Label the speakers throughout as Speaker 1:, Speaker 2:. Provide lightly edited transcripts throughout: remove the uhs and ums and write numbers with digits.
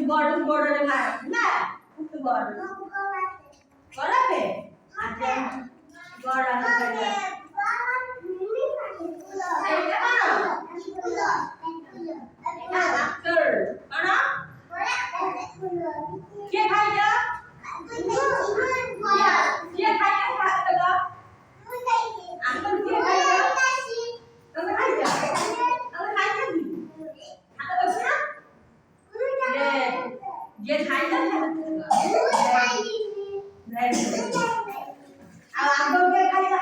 Speaker 1: বড়রে ভাই না একটু বড় বড়াবে আচ্ছা বড় হবে এইটা না ডাক্তার না কে খাইয়া কে খাইয়া খাইয়া আঙ্কল কে খাইয়া তুমি খাইয়া তুমি খাইয়া নি আটা বসে না ये खाइए अब आपको क्या खाइए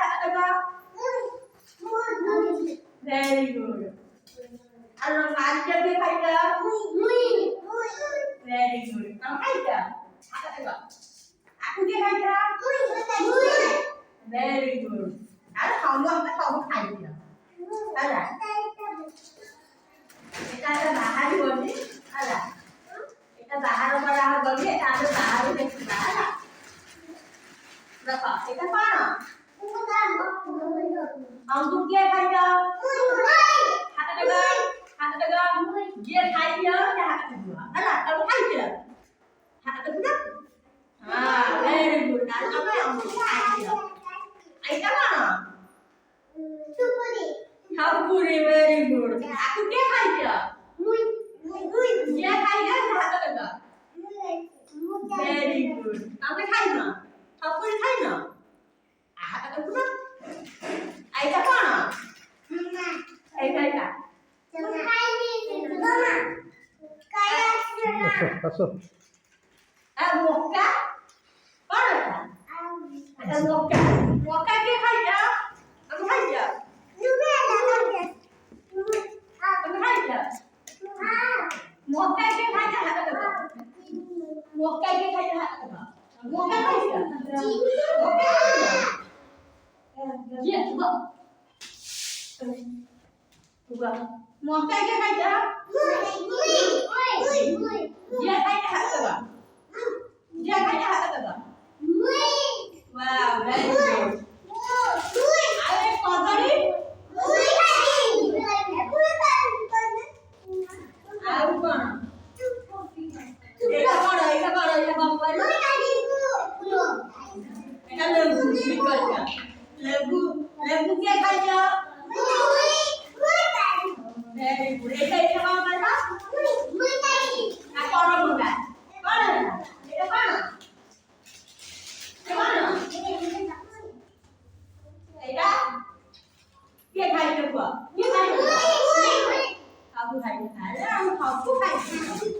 Speaker 1: वेरी गुड और आज क्या खाइए वेरी गुड हम खाइए आपको क्या खाइए वेरी गुड और हम लोग सब खाइए अरे এটা বাহারি বলি আলা এটা বাহার করা হবে তাহলে বাহারে দেখবা আলা দেখো এটা কোন अंकुर क्या खाइया हाथ लगा ये खाइया क्या हाथ लगा अला अब खाइया हाथ लगा हां वेरी गुड आज अब अंकुर खाइया ऐसा ना Hampuri very good. Aku क्या खाइया? ये खाइया हाथ लगा. Very good. Kamu खाइना? Hampuri खाइना? हाथ लगा. ऐसा कौन? ऐसा.
Speaker 2: Masuk.
Speaker 1: Moka? Kौन? Ada moka. Moka क्या खाइया? Kamu खाइया? मोका के खाइया हाथ लगा मोका के खाइया हाथ लगा मोका खाइया मोका ये हुआ मोका के खाइया ये खाइया हाथ लगा ये खाइया हाथ लगा वाह वेरी गुड अरे कदली ଆଉ କଣ ଏଇଟା କଣ ଏଇଟା କମ୍ପାନୀ ଏଇଟା ଲେମ୍ବୁ ବିକଲ୍ପ ଲେମ୍ବୁ କିଏ ଖାଇଛ ଭେରି ଗୁଡ୍ ଏଇଟା କଣ କହିଲ ନା କଣ ମୁଣ୍ଡା କଣ ଏଇଟା କଣ ଏଇଟା କିଏ ଖାଇଛ କୁହ କିଏ ଖାଇଛ ସବୁ ଖାଇଛ ଆରେ ଆମେ ସବୁ ଖାଇଛୁ